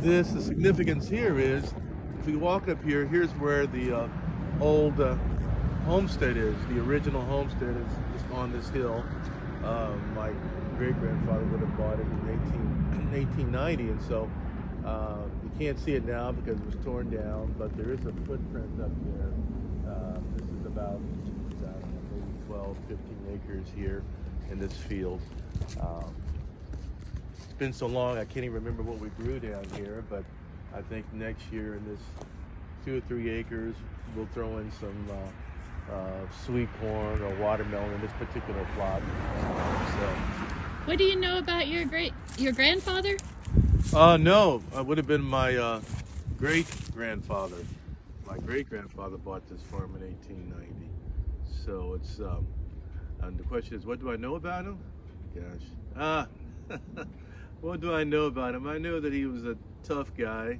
The significance here is, if we walk up here, here's where the old homestead is. The original homestead is on this hill. My great-grandfather would have bought it in 1890, and so you can't see it now because it was torn down, but there is a footprint up there. This is about, I don't know, maybe 12, 15 acres here in this field. It's been so long I can't even remember what we grew down here, but I think next year in this 2 or 3 acres we'll throw in some sweet corn or watermelon in this particular plot. What do you know about your grandfather? No, it would have been my great-grandfather. My great-grandfather bought this farm in 1890. So it's, and the question is, what do I know about him? Gosh. What do I know about him? I know that he was a tough guy,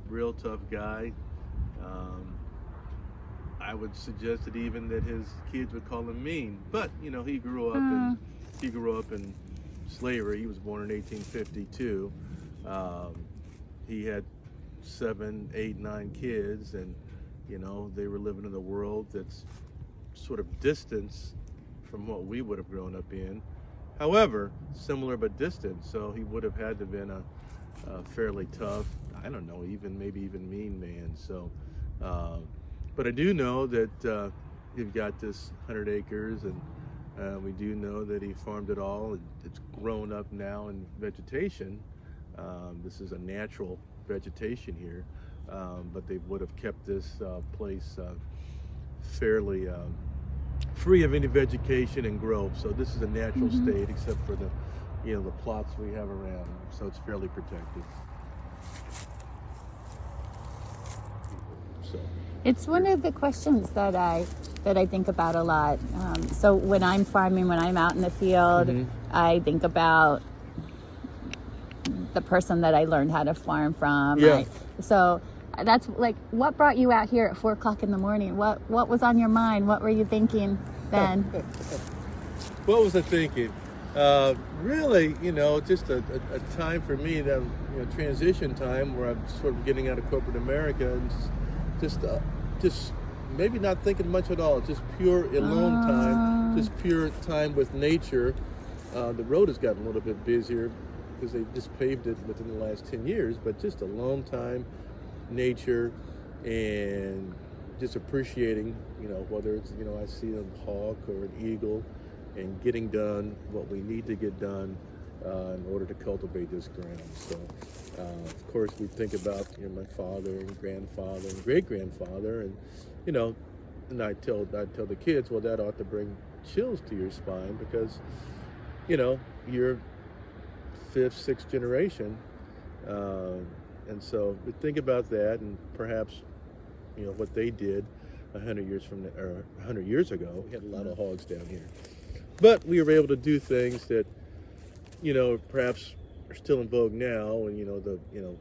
real tough guy. I would suggest that even that his kids would call him mean. But you know, he grew up in slavery. He was born in 1852. He had 7, 8, 9 kids, and you know, they were living in a world that's sort of distance from what we would have grown up in. However, similar but distant. So he would have had to have been a fairly tough, I don't know, maybe even mean man. So, but I do know that he's got this 100 acres, and we do know that he farmed it all. It's grown up now in vegetation. This is a natural vegetation here, but they would have kept this place fairly free of any vegetation and growth. So this is a natural state, except for the, you know, the plots we have around. So it's fairly protected. So It's one of the questions that I think about a lot. So when I'm farming, when I'm out in the field, I think about the person that I learned how to farm from. Yeah. So that's like, what brought you out here at 4 o'clock in the morning? What was on your mind? What were you thinking then? What was I thinking? Really, you know, just a time for me, that, you know, transition time where I'm sort of getting out of corporate America, and just maybe not thinking much at all, just pure alone time, just pure time with nature. The road has gotten a little bit busier because they just paved it within the last 10 years, but just alone time, nature, and just appreciating, you know, whether it's, you know, I see a hawk or an eagle, and getting done what we need to get done in order to cultivate this ground. So, of course, we think about, you know, my father and grandfather and great-grandfather, and you know, and I tell the kids, well, that ought to bring chills to your spine, because, you know, you're 5th, 6th generation, and so we think about that, and perhaps, you know, what they did 100 years ago. We had a lot of hogs down here, but we were able to do things that, you know, perhaps are still in vogue now, and you know, the, you know,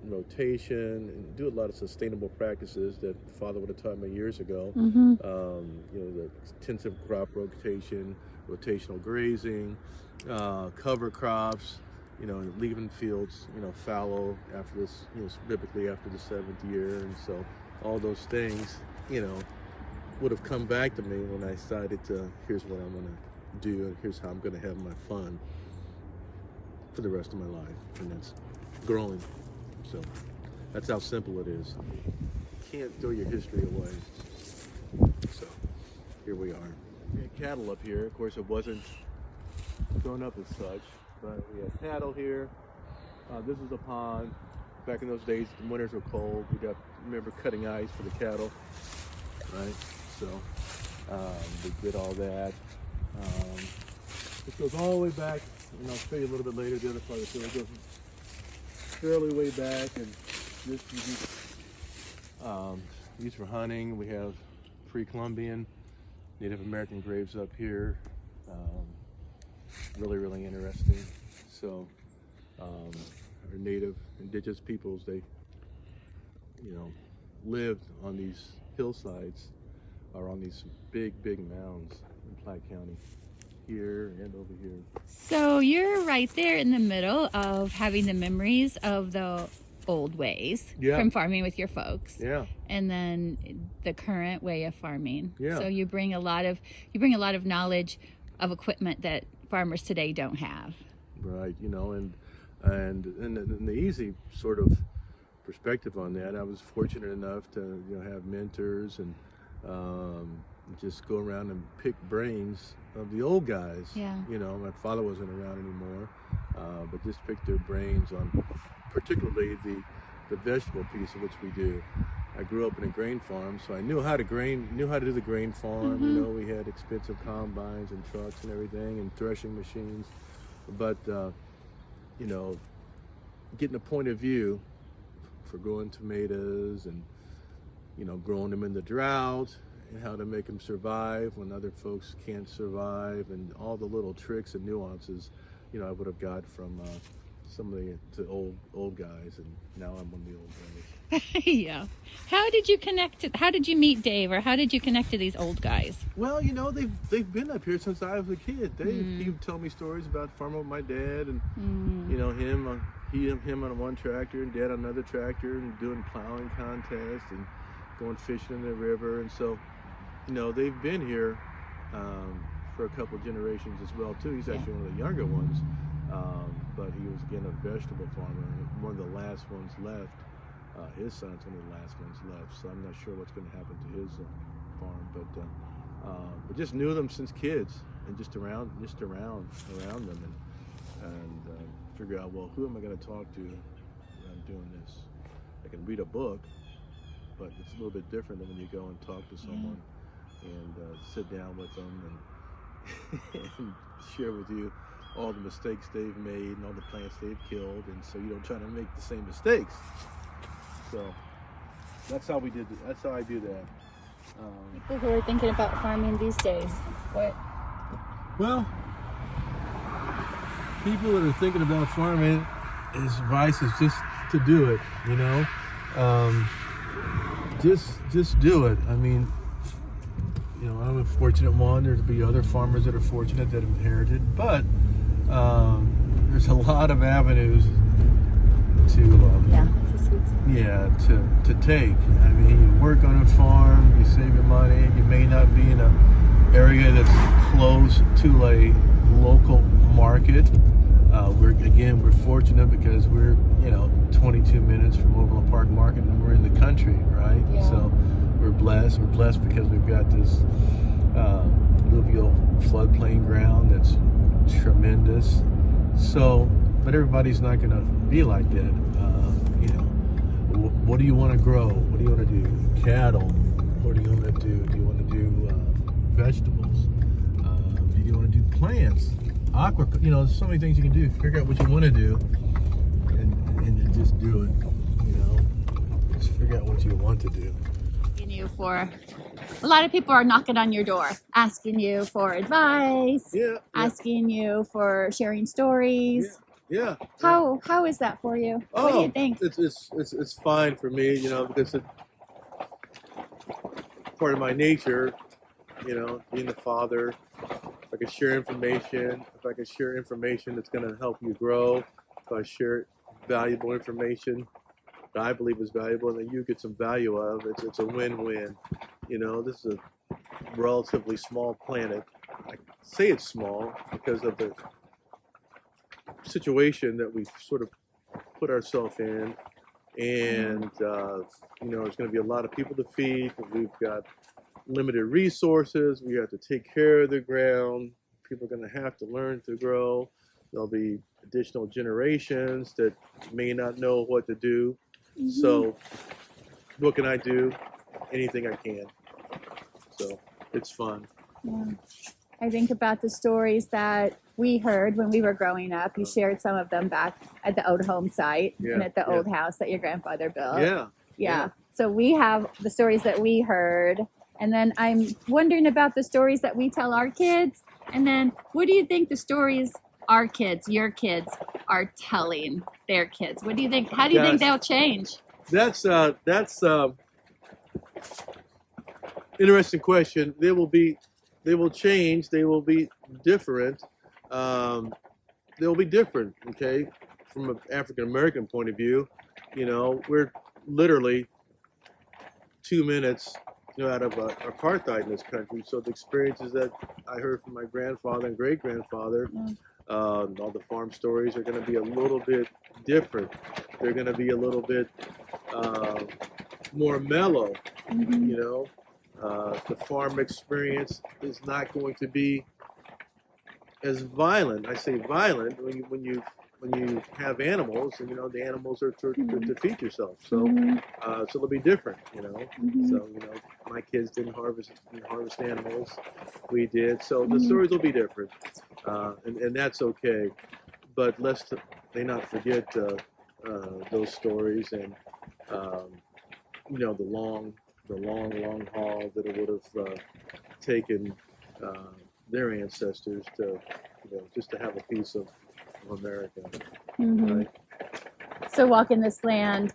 rotation, and do a lot of sustainable practices that Father would have taught me years ago. You know, the intensive crop rotation, rotational grazing, cover crops, you know, leaving fields, you know, fallow after this, you know, typically after the 7th year. And so all those things, you know, would have come back to me when I decided to, here's what I'm going to do, and here's how I'm going to have my fun for the rest of my life, and that's growing. So that's how simple it is. You can't throw your history away. So here we are. We had cattle up here. Of course, it wasn't grown up as such, but we had cattle here. This is a pond. Back in those days, the winters were cold. Remember cutting ice for the cattle, right? So we did all that. It goes all the way back, and I'll show you a little bit later the other part of the field. It goes fairly way back, and this is used for hunting. We have pre-Columbian Native American graves up here. Really, really interesting. So our native indigenous peoples, they, you know, lived on these hillsides, or on these big, big mounds in Platte County. here and over here. So you're right there in the middle of having the memories of the old ways from farming with your folks. Yeah. And then the current way of farming. Yeah. So you bring a lot of knowledge of equipment that farmers today don't have. Right. You know, and the easy sort of perspective on that, I was fortunate enough to have mentors and just go around and pick brains of the old guys. Yeah. You know, my father wasn't around anymore, but just pick their brains on particularly the vegetable piece of which we do. I grew up in a grain farm, so I knew how to do the grain farm. You know, we had expensive combines and trucks and everything and threshing machines, but you know, getting a point of view for growing tomatoes and growing them in the drought and how to make them survive when other folks can't survive, and all the little tricks and nuances I would have got from some of the old guys, and now I'm one of the old guys. Yeah. How did you meet Dave, or how did you connect to these old guys? Well, they've been up here since I was a kid. He would tell me stories about farming with my dad, and him on one tractor and dad on another tractor, and doing plowing contests and going fishing in the river. And so they've been here for a couple of generations as well too. He's actually one of the younger ones, but he was again a vegetable farmer, one of the last ones left. His son's one of the last ones left, so I'm not sure what's going to happen to his farm, but just knew them since kids, and just around them, and figure out, well, who am I going to talk to when I'm doing this? I can read a book, but it's a little bit different than when you go and talk to someone and sit down with them and share with you all the mistakes they've made and all the plants they've killed, and so you don't try to make the same mistakes. So that's how we did it. That's how I do that. People who are thinking about farming these days, what? Well, people that are thinking about farming, his advice is just to do it. Just do it. I mean, I'm a fortunate one. There'll be other farmers that are fortunate that have inherited, but there's a lot of avenues to take. I mean, you work on a farm, you save your money. You may not be in an area that's close to a local market. We're fortunate because we're 22 minutes from Overland Park Market, and we're in the country, right? Yeah. So we're blessed. We're blessed because we've got this alluvial floodplain ground that's tremendous. So, but everybody's not going to be like that. What do you want to grow? What do you want to do? Cattle? What do you want to do? Do you want to do vegetables? Do you want to do plants? There's so many things you can do. Figure out what you want to do, and just do it. Just figure out what you want to do. A lot of people are knocking on your door, asking you for advice, asking you for sharing stories. Yeah. How is that for you? What do you think? It's fine for me, because it's part of my nature, being a father. If I can share information, that's going to help you grow, if I share valuable information that I believe is valuable and that you get some value out of, it's a win-win. This is a relatively small planet. I say it's small because of the situation that we've sort of put ourselves in, and there's going to be a lot of people to feed. We've got limited resources. We have to take care of the ground. People are going to have to learn to grow. There'll be additional generations that may not know what to do. So what can I do? Anything I can. So it's fun. Yeah. I think about the stories that we heard when we were growing up. You shared some of them back at the old home site and at the old house that your grandfather built. Yeah. So we have the stories that we heard. And then I'm wondering about the stories that we tell our kids. And then what do you think the stories our kids, your kids, are telling their kids? What do you think? How do you think they'll change? That's interesting question. There will be they will change. They will be different. They'll be different. Okay, from an African American point of view, we're literally 2 minutes, out of apartheid in this country. So the experiences that I heard from my grandfather and great grandfather, all the farm stories are going to be a little bit different. They're going to be a little bit more mellow. The farm experience is not going to be as violent. I say violent when you have animals, and the animals are to feed yourself. So so it'll be different. So my kids didn't harvest animals. We did. So the stories will be different, and that's okay. But they not forget those stories, and the long haul that it would have taken their ancestors to just to have a piece of America. Right? So walking this land,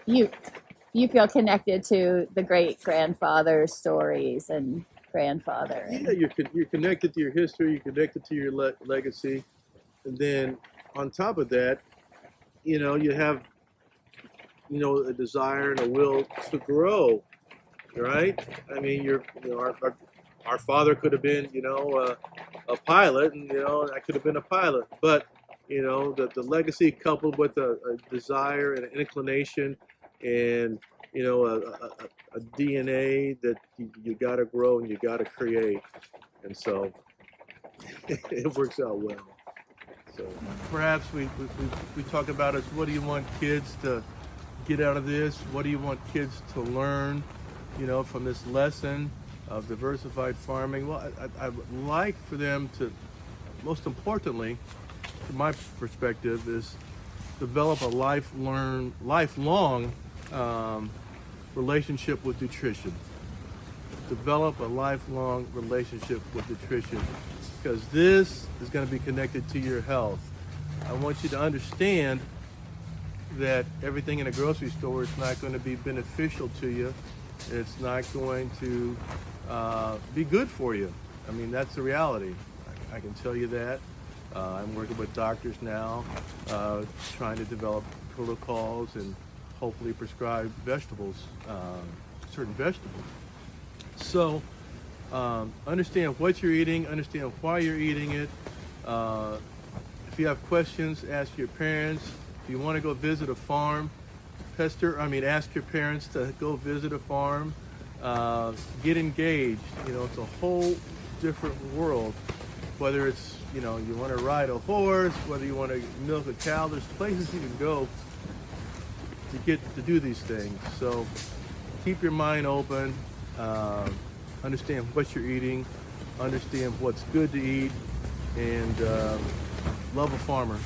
you feel connected to the great grandfather's stories and grandfather. Yeah, you're connected to your history. You're connected to your legacy, and then on top of that, you have a desire and a will to grow. Right? I mean, our father could have been a pilot, and I could have been a pilot, but the legacy coupled with a desire and an inclination, and a DNA that you got to grow and you got to create, and so it works out well. So perhaps we talk about is, what do you want kids to get out of this? What do you want kids to learn from this lesson of diversified farming? Well, I would like for them to, most importantly, from my perspective, is develop a lifelong relationship with nutrition. Develop a lifelong relationship with nutrition, because this is going to be connected to your health. I want you to understand that everything in a grocery store is not going to be beneficial to you. It's not going to be good for you. I mean, that's the reality. I can tell you that. I'm working with doctors now, trying to develop protocols and hopefully prescribe vegetables, certain vegetables. So understand what you're eating, understand why you're eating it. If you have questions, ask your parents. If you want to go visit a farm, ask your parents to go visit a farm. Get engaged. It's a whole different world. Whether it's, you want to ride a horse, whether you want to milk a cow, there's places you can go to get to do these things. So keep your mind open, understand what you're eating, understand what's good to eat, and love a farmer.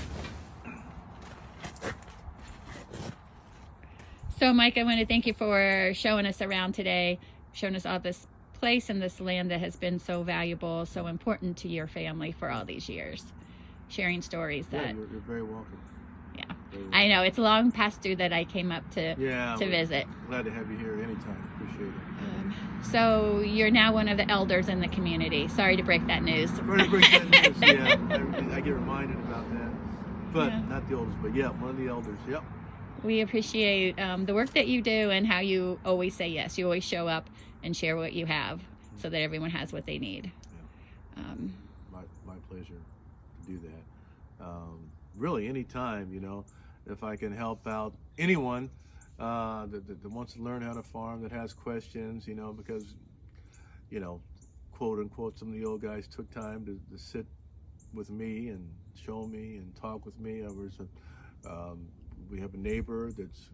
So Mike, I want to thank you for showing us around today, showing us all this place and this land that has been so valuable, so important to your family for all these years, sharing stories that... You're very welcome. Yeah, I know, it's long past due that I came up to visit. Glad to have you here anytime. Appreciate it. So you're now one of the elders in the community. Sorry to break that news. Sorry to break that news, yeah. I get reminded about that. But not the oldest, but one of the elders, yep. We appreciate the work that you do and how you always say yes. You always show up and share what you have so that everyone has what they need. Yeah. My pleasure to do that. Really, anytime, if I can help out anyone that wants to learn how to farm, that has questions, because, quote unquote, some of the old guys took time to sit with me and show me and talk with me. We have a neighbor that's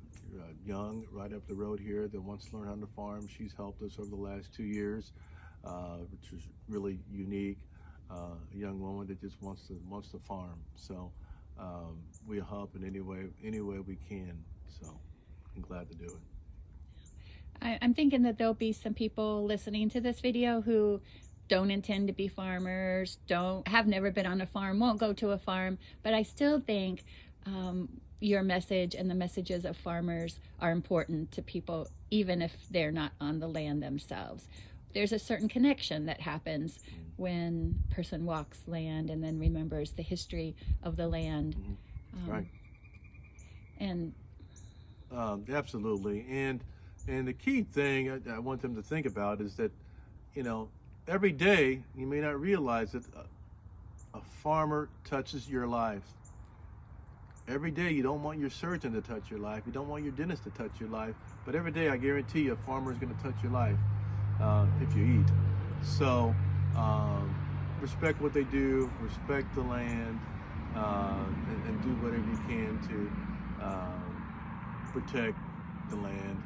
young, right up the road here, that wants to learn how to farm. She's helped us over the last 2 years, which is really unique. A young woman that just wants to farm. So we help in any way we can. So I'm glad to do it. I'm thinking that there'll be some people listening to this video who don't intend to be farmers, have never been on a farm, won't go to a farm, but I still think your message and the messages of farmers are important to people, even if they're not on the land themselves. there's a certain connection that happens when a person walks land and then remembers the history of the land. Right. And absolutely. And the key thing I want them to think about is that, you know, every day you may not realize that a farmer touches your life. Every day you don't want your surgeon to touch your life. You don't want your dentist to touch your life. But every day I guarantee you a farmer is going to touch your life if you eat. So respect what they do, respect the land, and do whatever you can to protect the land,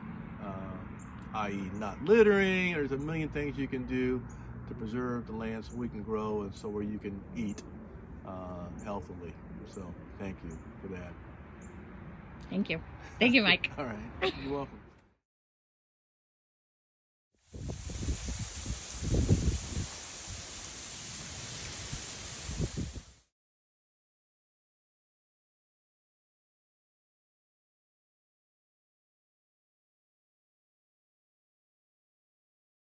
i.e. not littering. There's a million things you can do to preserve the land so we can grow and so where you can eat healthily. So thank you for that. thank you. Thank you, Mike. All right. You're welcome.